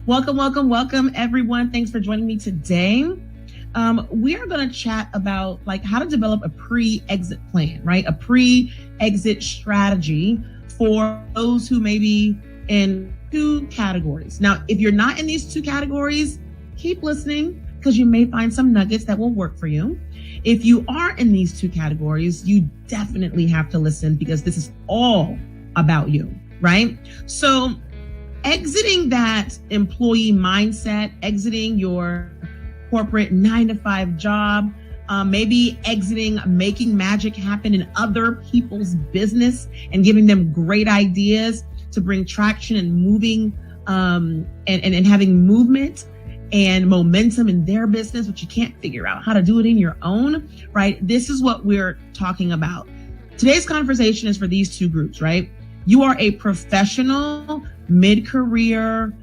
Welcome, everyone. Thanks for joining me today. We are going to chat about how to develop a pre-exit plan, right? A pre-exit strategy for those who may be in two categories. Now, if you're not in these two categories, keep listening because you may find some nuggets that will work for you. If you are in these two categories, you definitely have to listen because this is all about you, right? So exiting that employee mindset, exiting your corporate 9-to-5 job, maybe exiting making magic happen in other people's business and giving them great ideas to bring traction and moving and having movement and momentum in their business, but you can't figure out how to do it in your own, right? This is what we're talking about. Today's conversation is for these two groups, right? You are a professional mid-career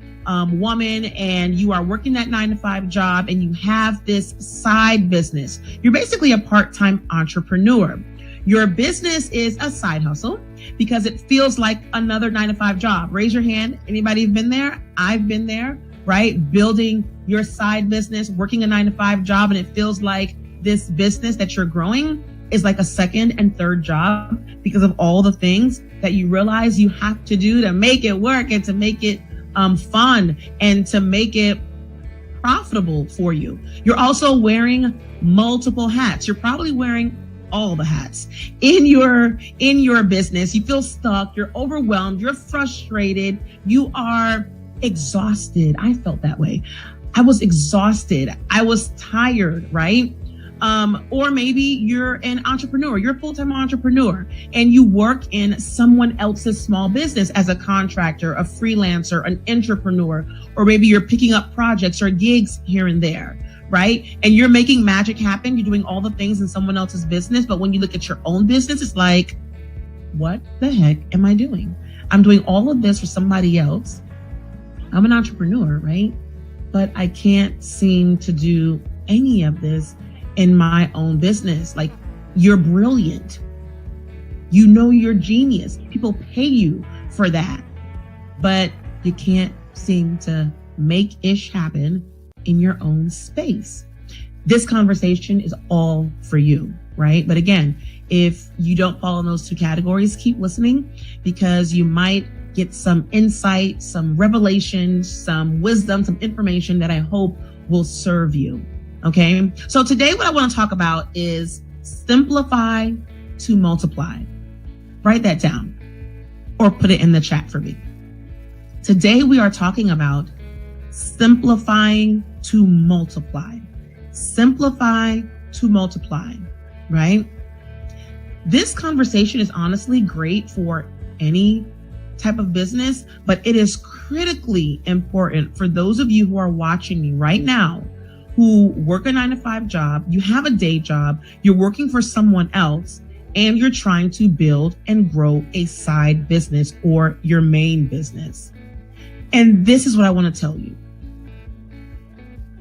woman and you are working that 9-to-5 job and you have this side business. You're basically a part-time entrepreneur. Your business is a side hustle because it feels like another 9-to-5 job. Raise your hand. Anybody been there? I've been there, right? Building your side business, working a 9-to-5 job, and it feels like this business that you're growing is like a second and third job because of all the things that you realize you have to do to make it work and to make it fun and to make it profitable for you. You're also wearing multiple hats. You're probably wearing all the hats in your business. You feel stuck. You're overwhelmed. You're frustrated. You are exhausted. I felt that way. I was exhausted. I was tired, right? Or maybe you're an entrepreneur, you're a full-time entrepreneur and you work in someone else's small business as a contractor, a freelancer, an entrepreneur, or maybe you're picking up projects or gigs here and there, right? And you're making magic happen. You're doing all the things in someone else's business. But when you look at your own business, it's like, what the heck am I doing? I'm doing all of this for somebody else. I'm an entrepreneur, right? But I can't seem to do any of this in my own business. Like, you're brilliant. You know you're genius. People pay you for that. But you can't seem to make ish happen in your own space. This conversation is all for you, right? But again, if you don't fall in those two categories, keep listening because you might get some insight, some revelation, some wisdom, some information that I hope will serve you. Okay. So today what I want to talk about is simplify to multiply. Write that down or put it in the chat for me. Today we are talking about simplifying to multiply. Simplify to multiply, right? This conversation is honestly great for any type of business, but it is critically important for those of you who are watching me right now who work a 9-to-5 job, you have a day job, you're working for someone else, and you're trying to build and grow a side business or your main business. And this is what I want to tell you.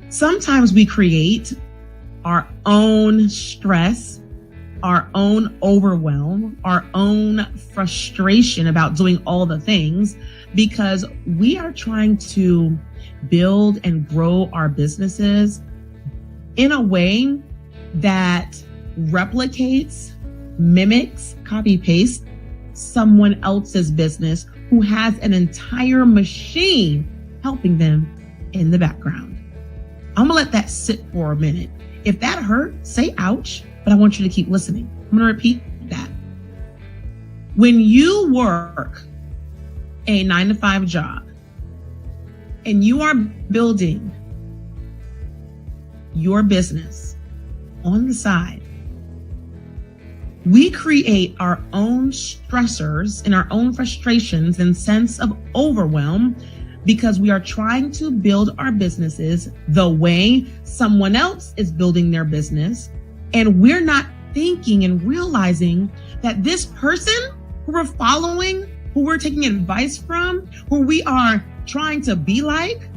Sometimes we create our own stress, our own overwhelm, our own frustration about doing all the things because we are trying to build and grow our businesses in a way that replicates, mimics, copy paste someone else's business who has an entire machine helping them in the background. I'm gonna let that sit for a minute. If that hurt, say ouch, but I want you to keep listening. I'm gonna repeat that. When you work a 9-to-5 job and you are building your business on the side, we create our own stressors and our own frustrations and sense of overwhelm because we are trying to build our businesses the way someone else is building their business. And we're not thinking and realizing that this person who we're following, who we're taking advice from, who we are trying to be like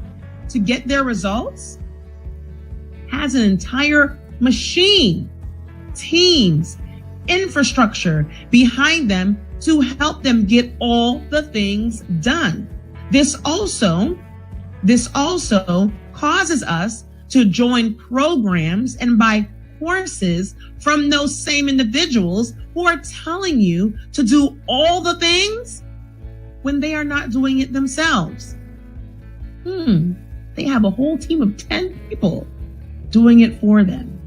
to get their results, has an entire machine, teams, infrastructure behind them to help them get all the things done. This also This also causes us to join programs and buy courses from those same individuals who are telling you to do all the things when they are not doing it themselves. They have a whole team of 10 people doing it for them.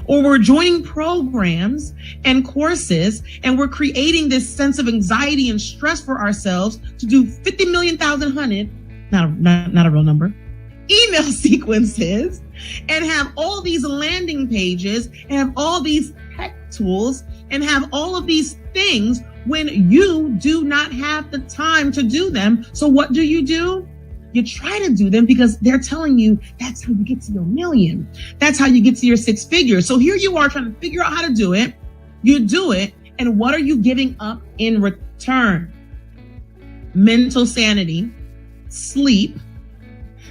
Or we're joining programs and courses and we're creating this sense of anxiety and stress for ourselves to do 50 million thousand hundred, not a real number, email sequences, and have all these landing pages and have all these tech tools and have all of these things when you do not have the time to do them. So what do? You try to do them because they're telling you that's how you get to your million. That's how you get to your six figures. So here you are trying to figure out how to do it. You do it. And what are you giving up in return? Mental sanity, sleep,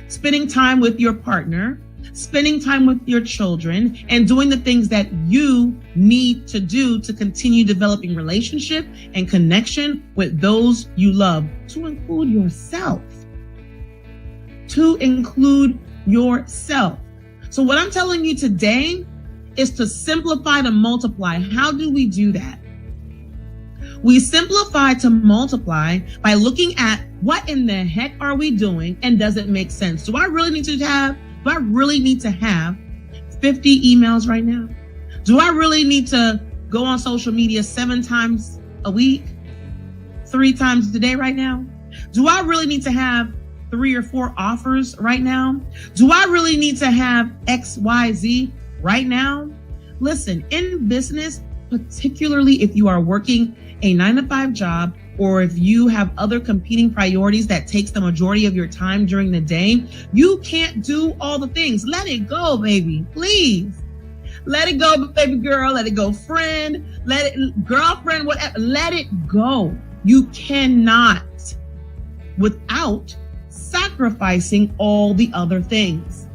spending time with your partner, spending time with your children, and doing the things that you need to do to continue developing relationship and connection with those you love, to include yourself. So what I'm telling you today is to simplify to multiply. How do we do that? We simplify to multiply by looking at what in the heck are we doing and does it make sense? Do I really need to have 50 emails right now? Do I really need to go on social media 7 times a week, 3 times a day right now? Do I really need to have 3 or 4 offers right now? Do I really need to have XYZ right now? Listen, in business, particularly if you are working a 9-to-5 job, or if you have other competing priorities that takes the majority of your time during the day, you can't do all the things. Let it go, baby, please. Let it go, baby girl. Let it go, friend. Let it, girlfriend, whatever. Let it go. You cannot without sacrificing all the other things.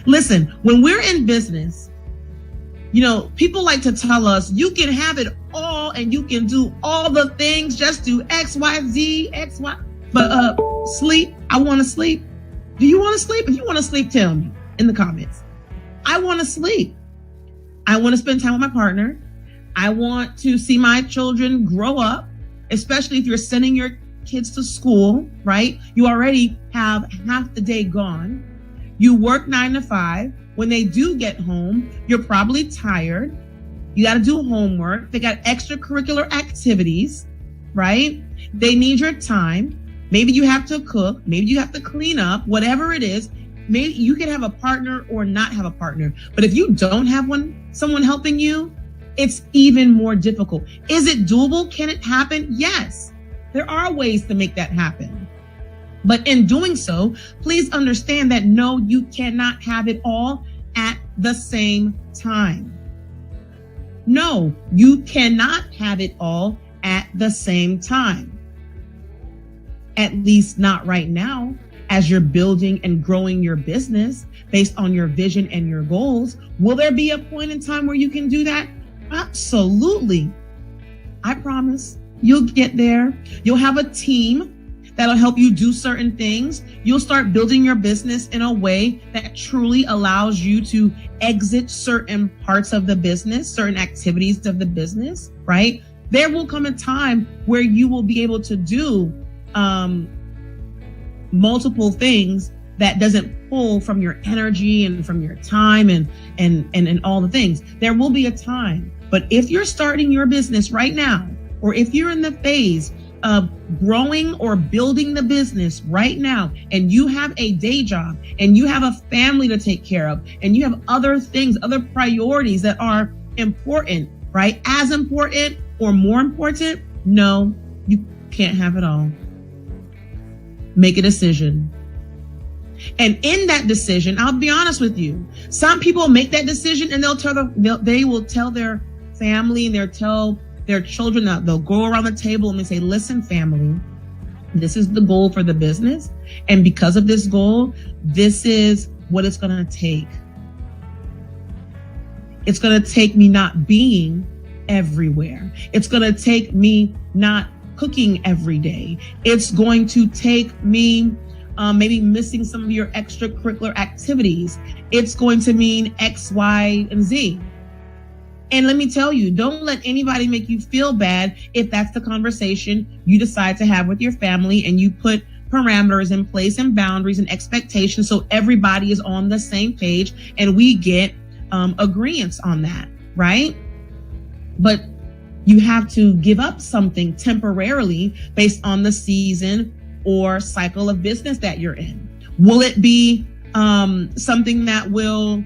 Listen, when we're in business, people like to tell us you can have it all and you can do all the things, just do X, Y, Z, X, Y. But sleep, I want to sleep. Do you want to sleep? If you want to sleep, tell me in the comments. I want to sleep. I want to spend time with my partner. I want to see my children grow up, especially if you're sending your kids to school, right? You already have half the day gone. You work 9 to 5. When they do get home, you're probably tired. You got to do homework. They got extracurricular activities, right? They need your time. Maybe you have to cook. Maybe you have to clean up, whatever it is. Maybe you can have a partner or not have a partner. But if you don't have someone helping you, it's even more difficult. Is it doable? Can it happen? Yes, there are ways to make that happen. But in doing so, please understand that no, you cannot have it all at the same time. No, you cannot have it all at the same time. At least not right now, as you're building and growing your business based on your vision and your goals. Will there be a point in time where you can do that? Absolutely. I promise you'll get there. You'll have a team that'll help you do certain things. You'll start building your business in a way that truly allows you to exit certain parts of the business, certain activities of the business, right? There will come a time where you will be able to do multiple things that doesn't pull from your energy and from your time and all the things. There will be a time. But if you're starting your business right now, or if you're in the phase of growing or building the business right now, and you have a day job and you have a family to take care of, and you have other things, other priorities that are important, right? As important or more important, no, you can't have it all. Make a decision. And in that decision, I'll be honest with you, some people make that decision and they will tell their family and they'll tell their children that they'll go around the table and they say, listen, family, this is the goal for the business. And because of this goal, this is what it's going to take. It's going to take me not being everywhere. It's going to take me not cooking every day. It's going to take me maybe missing some of your extracurricular activities. It's going to mean X, Y, and Z. And let me tell you, don't let anybody make you feel bad if that's the conversation you decide to have with your family and you put parameters in place and boundaries and expectations so everybody is on the same page and we get agreements on that, right? But you have to give up something temporarily based on the season or cycle of business that you're in. Will it be something that will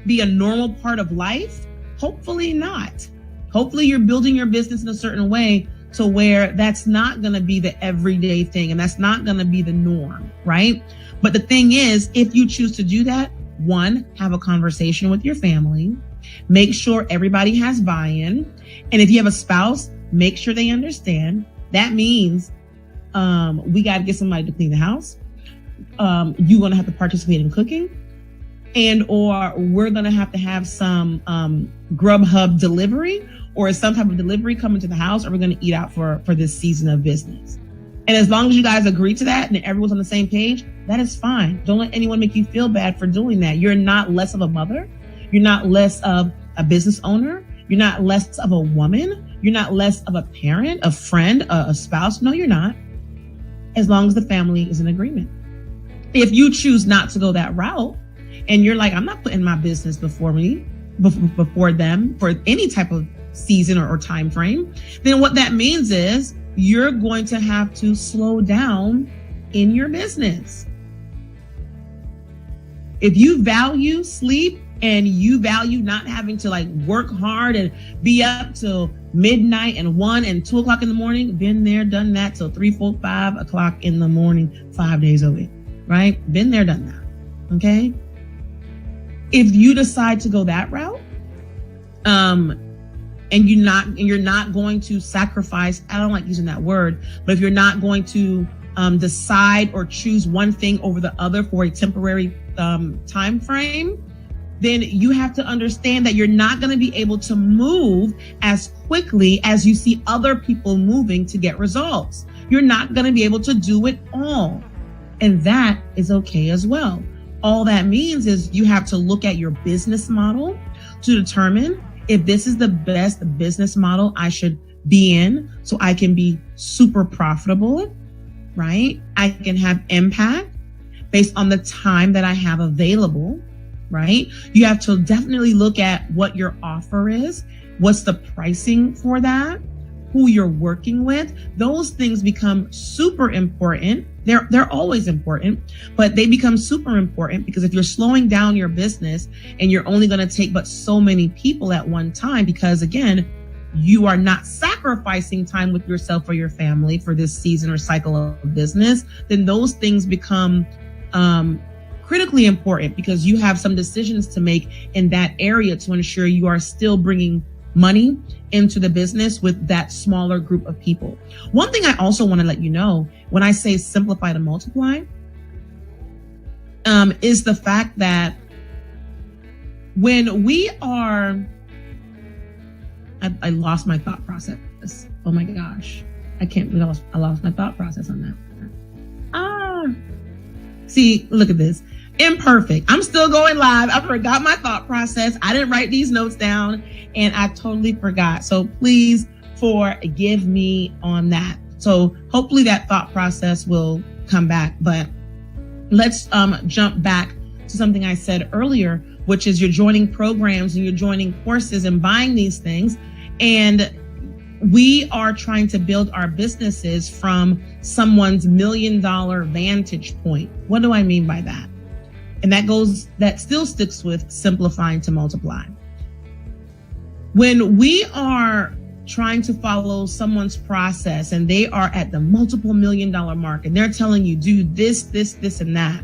be a normal part of life? Hopefully not. Hopefully you're building your business in a certain way to where that's not going to be the everyday thing and that's not going to be the norm, right? But the thing is, if you choose to do that, one, have a conversation with your family, make sure everybody has buy-in. And if you have a spouse, make sure they understand. That means we got to get somebody to clean the house. You're going to have to participate in cooking. And or we're going to have some Grubhub delivery or some type of delivery coming to the house, or we're going to eat out for this season of business. And as long as you guys agree to that and everyone's on the same page, that is fine. Don't let anyone make you feel bad for doing that. You're not less of a mother. You're not less of a business owner. You're not less of a woman. You're not less of a parent, a friend, a spouse. No, you're not. As long as the family is in agreement. If you choose not to go that route, and you're like, I'm not putting my business before them for any type of season or time frame, then what that means is you're going to have to slow down in your business. If you value sleep and you value not having to like work hard and be up till midnight and 1 and 2 o'clock in the morning, been there, done that till 3, 4, 5 o'clock in the morning, 5 days a week, right? Been there, done that. Okay. If you decide to go that route, and you're not going to sacrifice, I don't like using that word, but if you're not going to decide or choose one thing over the other for a temporary time frame, then you have to understand that you're not going to be able to move as quickly as you see other people moving to get results. You're not going to be able to do it all. And that is okay as well. All that means is you have to look at your business model to determine if this is the best business model I should be in so I can be super profitable, right? I can have impact based on the time that I have available, right? You have to definitely look at what your offer is, what's the pricing for that, who you're working with. Those things become super important. They're always important, but they become super important because if you're slowing down your business and you're only going to take but so many people at one time, because again, you are not sacrificing time with yourself or your family for this season or cycle of business, then those things become critically important because you have some decisions to make in that area to ensure you are still bringing money into the business with that smaller group of people. One thing I also want to let you know when I say simplify to multiply is the fact that when we are, I lost my thought process. Oh my gosh. I can't believe I lost my thought process on that. See, look at this. Imperfect. I'm still going live. I forgot my thought process. I didn't write these notes down and I totally forgot. So please forgive me on that. So hopefully that thought process will come back. But let's jump back to something I said earlier, which is you're joining programs and you're joining courses and buying these things. And we are trying to build our businesses from someone's $1 million vantage point. What do I mean by that? And that still sticks with simplifying to multiply. When we are trying to follow someone's process and they are at the multiple $1 million mark and they're telling you, do this, and that,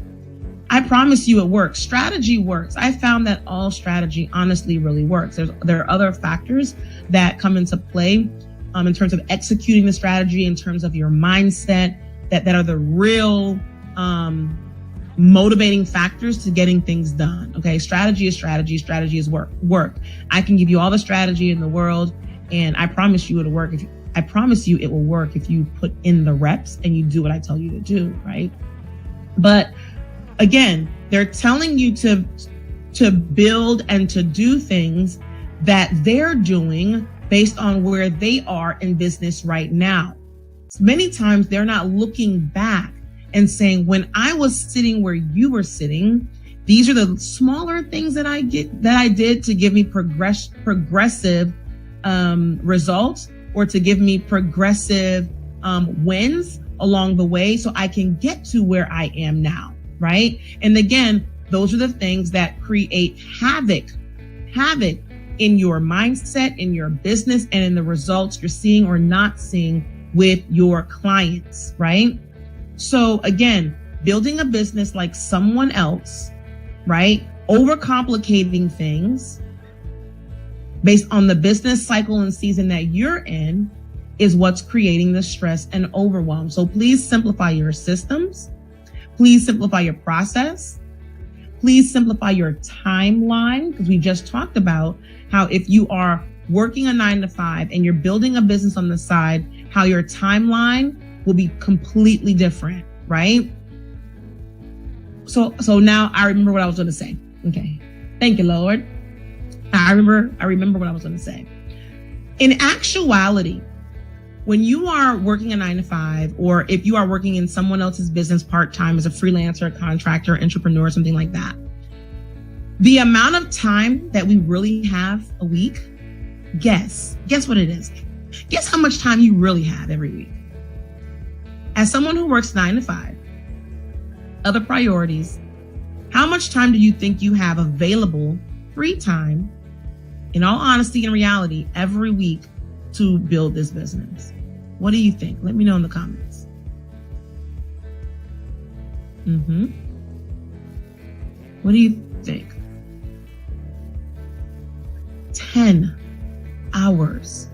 I promise you it works. Strategy works. I found that all strategy honestly really works. There are other factors that come into play in terms of executing the strategy, in terms of your mindset, that are the real motivating factors to getting things done. Okay. Strategy is strategy. Strategy is work. I can give you all the strategy in the world and I promise you it'll work. I promise you it will work if you put in the reps and you do what I tell you to do. Right. But again, they're telling you to build and to do things that they're doing based on where they are in business right now. Many times they're not looking back and saying, when I was sitting where you were sitting, these are the smaller things that I did to give me progressive results, or to give me progressive wins along the way, so I can get to where I am now, right? And again, those are the things that create havoc in your mindset, in your business, and in the results you're seeing or not seeing with your clients, right? So again, building a business like someone else, right? Overcomplicating things based on the business cycle and season that you're in is what's creating the stress and overwhelm. So please simplify your systems. Please simplify your process. Please simplify your timeline, because we just talked about how if you are working a 9-to-5 and you're building a business on the side, how your timeline will be completely different, right? So now I remember what I was going to say. Okay. Thank you, Lord. I remember what I was going to say. In actuality, when you are working a 9-to-5, or if you are working in someone else's business part-time as a freelancer, a contractor, entrepreneur, something like that, the amount of time that we really have a week, guess what it is. Guess how much time you really have every week. As someone who works 9-to-5, other priorities, how much time do you think you have available, free time, in all honesty and reality, every week to build this business? What do you think? Let me know in the comments. What do you think? 10 hours.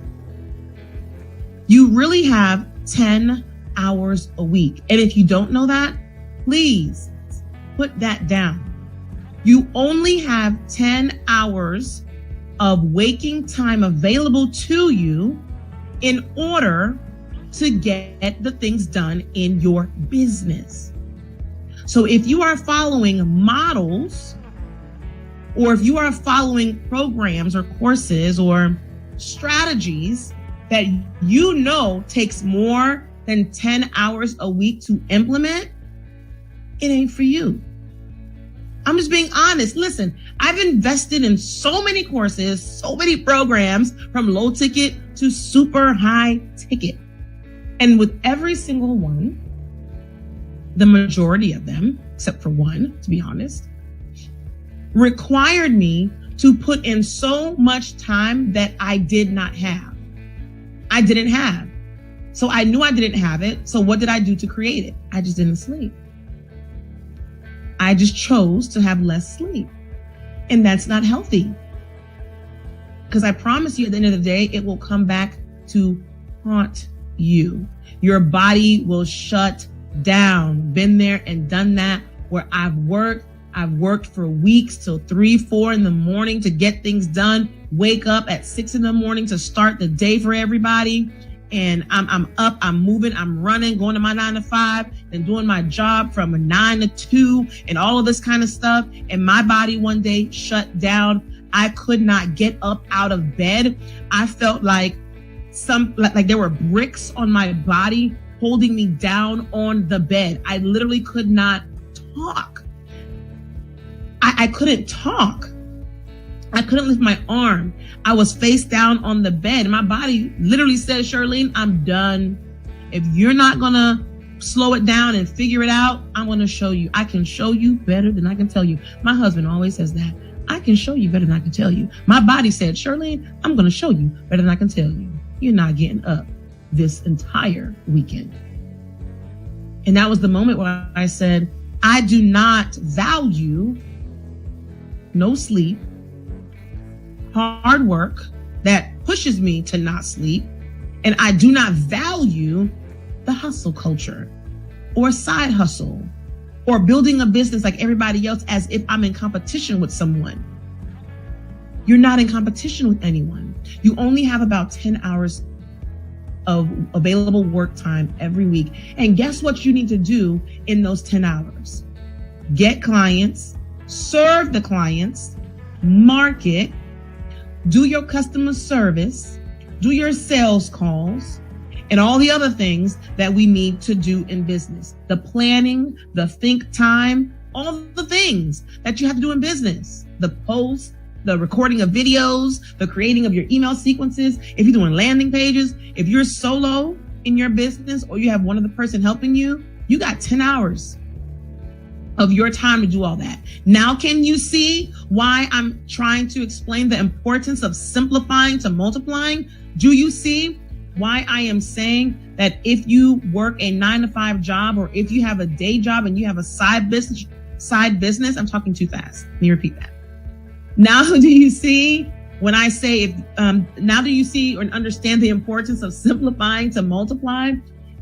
You really have 10 hours a week. And if you don't know that, please put that down. You only have 10 hours of waking time available to you in order to get the things done in your business. So if you are following models, or if you are following programs or courses or strategies that you know takes more than 10 hours a week to implement, it ain't for you. I'm just being honest. Listen, I've invested in so many courses, so many programs, from low ticket to super high ticket. And with every single one, the majority of them, except for one, to be honest, required me to put in so much time that I did not have. I didn't have. So I knew I didn't have it. So what did I do to create it? I just didn't sleep. I just chose to have less sleep. And that's not healthy. Because I promise you, at the end of the day, it will come back to haunt you. Your body will shut down. Been there and done that, where I've worked for weeks till 3, 4 in the morning to get things done. Wake up at 6 in the morning to start the day for everybody. And I'm up, I'm moving, I'm running, going to my 9-to-5 and doing my job from 9 to 2 and all of this kind of stuff. And my body one day shut down. I could not get up out of bed. I felt like there were bricks on my body holding me down on the bed. I literally could not talk. I couldn't talk. I couldn't lift my arm. I was face down on the bed. My body literally said, Charlene, I'm done. If you're not going to slow it down and figure it out, I'm going to show you. I can show you better than I can tell you. My husband always says that. I can show you better than I can tell you. My body said, Charlene, I'm going to show you better than I can tell you. You're not getting up this entire weekend. And that was the moment where I said, I do not value no sleep, hard work that pushes me to not sleep. And I do not value the hustle culture or side hustle or building a business like everybody else as if I'm in competition with someone. You're not in competition with anyone. You only have about 10 hours of available work time every week. And guess what you need to do in those 10 hours? Get clients, serve the clients, market, do your customer service, do your sales calls, and all the other things that we need to do in business. The planning, the think time, all the things that you have to do in business. The posts, the recording of videos, the creating of your email sequences. If you're doing landing pages, if you're solo in your business or you have one other person helping you, you got 10 hours of your time to do all that. Now, can you see why I'm trying to explain the importance of simplifying to multiplying? Do you see why I am saying that if you work a 9-to-5 job, or if you have a day job and you have a side business, I'm talking too fast. Let me repeat that. Now, do you see when I say, now do you see or understand the importance of simplifying to multiply?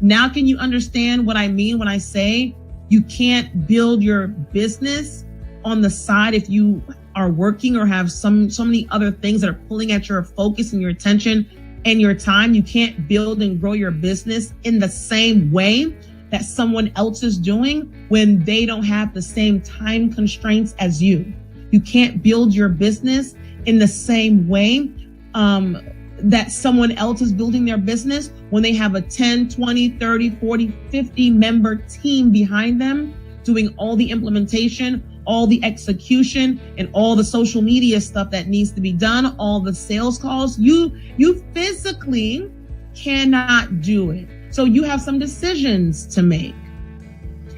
Now, can you understand what I mean when I say you can't build your business on the side if you are working or have so many other things that are pulling at your focus and your attention and your time? You can't build and grow your business in the same way that someone else is doing when they don't have the same time constraints as you. You can't build your business in the same way that someone else is building their business when they have a 10, 20, 30, 40, 50 member team behind them doing all the implementation, all the execution, and all the social media stuff that needs to be done, all the sales calls. You physically cannot do it. So you have some decisions to make.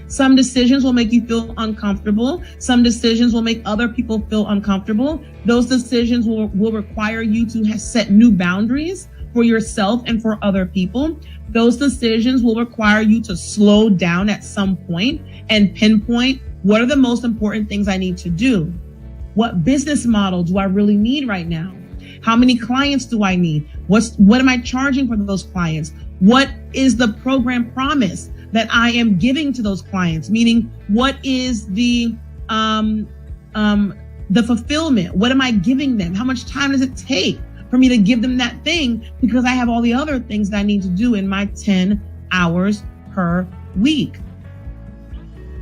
Some decisions will make you feel uncomfortable. Some decisions will make other people feel uncomfortable. Those decisions will require you to set new boundaries for yourself and for other people. Those decisions will require you to slow down at some point and pinpoint, what are the most important things I need to do? What business model do I really need right now? How many clients do I need? What am I charging for those clients? What is the program promise that I am giving to those clients? Meaning, what is the fulfillment? What am I giving them? How much time does it take for me to give them that thing? Because I have all the other things that I need to do in my 10 hours per week.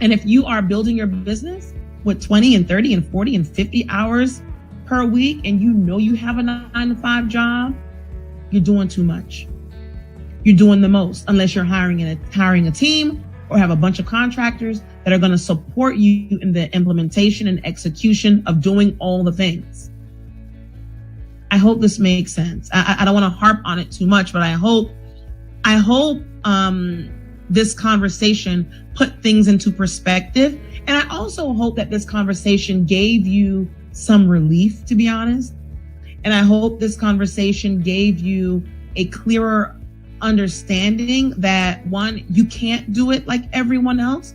And if you are building your business with 20 and 30 and 40 and 50 hours per week, and you know you have a 9-to-5 job, you're doing too much. You're doing the most, unless you're hiring a team or have a bunch of contractors that are going to support you in the implementation and execution of doing all the things. I hope this makes sense. I don't want to harp on it too much, but I hope this conversation put things into perspective. And I also hope that this conversation gave you some relief, to be honest. And I hope this conversation gave you a clearer understanding that, one, you can't do it like everyone else.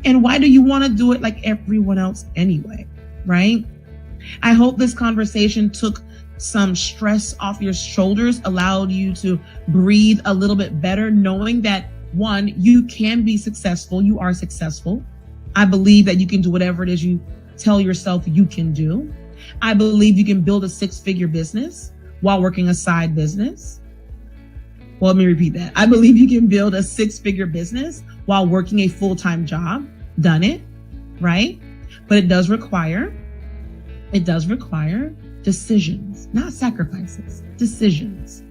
And why do you want to do it like everyone else anyway, right? I hope this conversation took some stress off your shoulders, allowed you to breathe a little bit better, knowing that, one, you can be successful. You are successful. I believe that you can do whatever it is you tell yourself you can do. I believe you can build a 6-figure business while working a side business. Well, let me repeat that. I believe you can build a 6-figure business while working a full-time job. Done it, right? But it does require decisions, not sacrifices, decisions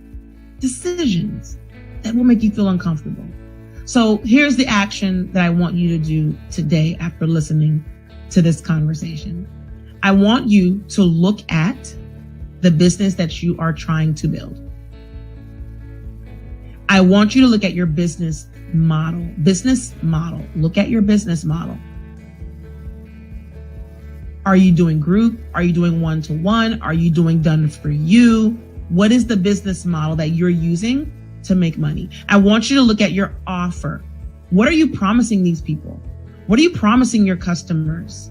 that will make you feel uncomfortable. So here's the action that I want you to do today after listening to this conversation. I want you to look at the business that you are trying to build. I want you to look at your business model. Look at your business model. Are you doing group? Are you doing one-to-one? Are you doing done for you? What is the business model that you're using to make money? I want you to look at your offer. What are you promising these people? What are you promising your customers?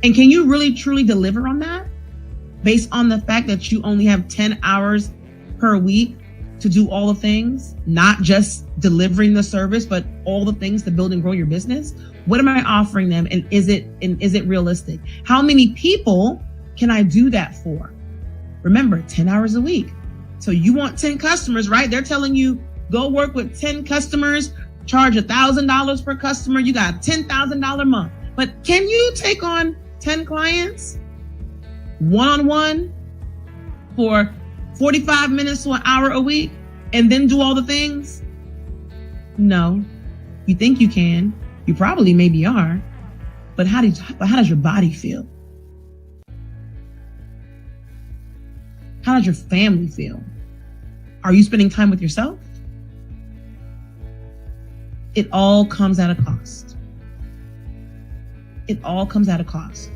And can you really truly deliver on that based on the fact that you only have 10 hours per week to do all the things, not just delivering the service, but all the things to build and grow your business? What am I offering them? And is it realistic? How many people can I do that for? Remember, 10 hours a week. So you want 10 customers, right? They're telling you go work with 10 customers, charge $1,000 per customer. You got a $10,000 month. But can you take on 10 clients one-on-one for 45 minutes to an hour a week and then do all the things? No. You think you can. You probably maybe are. But how does your body feel? How does your family feel? Are you spending time with yourself? It all comes at a cost. It all comes at a cost.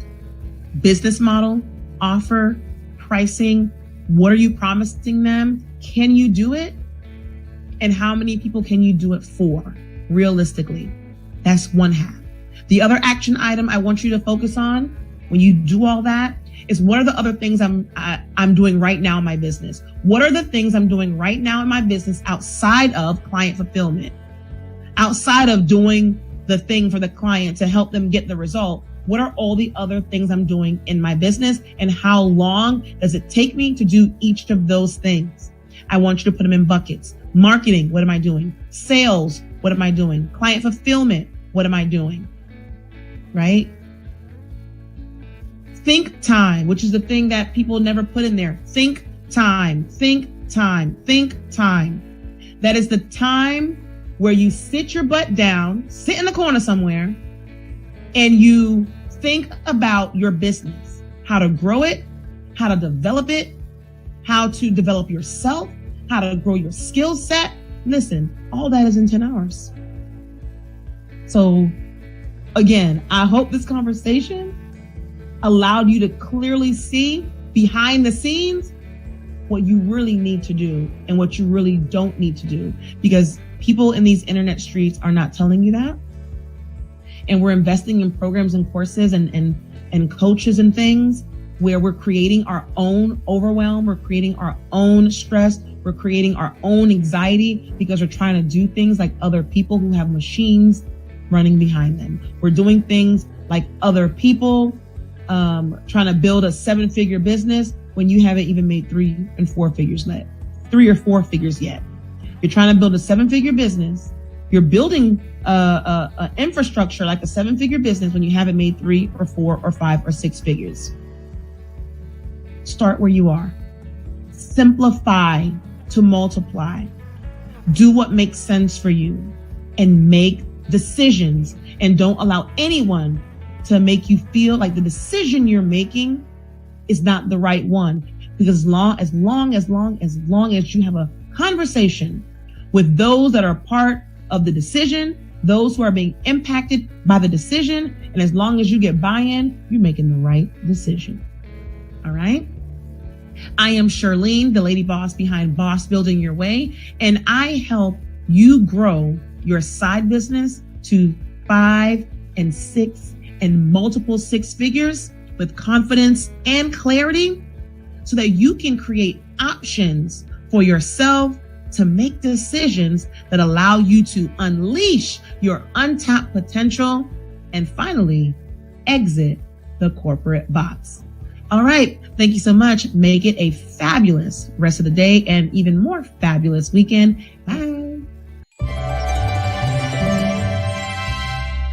Business model, offer, pricing, what are you promising them? Can you do it? And how many people can you do it for, realistically? That's one half. The other action item I want you to focus on when you do all that is, what are the other things I'm doing right now in my business? What are the things I'm doing right now in my business outside of client fulfillment? Outside of doing the thing for the client to help them get the result, what are all the other things I'm doing in my business, and how long does it take me to do each of those things? I want you to put them in buckets. Marketing, what am I doing? Sales, what am I doing? Client fulfillment, what am I doing? Right? Think time, which is the thing that people never put in there. Think time, think time, think time. That is the time where you sit your butt down, sit in the corner somewhere, and you think about your business, how to grow it, how to develop it, how to develop yourself, how to grow your skill set. Listen, all that is in 10 hours. So again, I hope this conversation allowed you to clearly see behind the scenes what you really need to do and what you really don't need to do, because people in these internet streets are not telling you that. And we're investing in programs and courses and coaches and things where we're creating our own overwhelm, we're creating our own stress, we're creating our own anxiety because we're trying to do things like other people who have machines running behind them. We're doing things like other people, trying to build a 7-figure business when you haven't even made 3 and 4 figures yet, 3 or 4 figures yet. You're trying to build a 7-figure business. You're building a infrastructure like a 7-figure business when you haven't made 3 or 4 or 5 or 6 figures. Start where you are. Simplify to multiply. Do what makes sense for you and make decisions, and don't allow anyone to make you feel like the decision you're making is not the right one. Because as long as you have a conversation with those that are part of the decision, those who are being impacted by the decision, and as long as you get buy-in, you're making the right decision. All right? I am Charlene, the lady boss behind Boss Building Your Way, and I help you grow your side business to 5 and 6 and multiple 6 figures with confidence and clarity, so that you can create options for yourself to make decisions that allow you to unleash your untapped potential and finally exit the corporate box. All right. Thank you so much. Make it a fabulous rest of the day and even more fabulous weekend. Bye.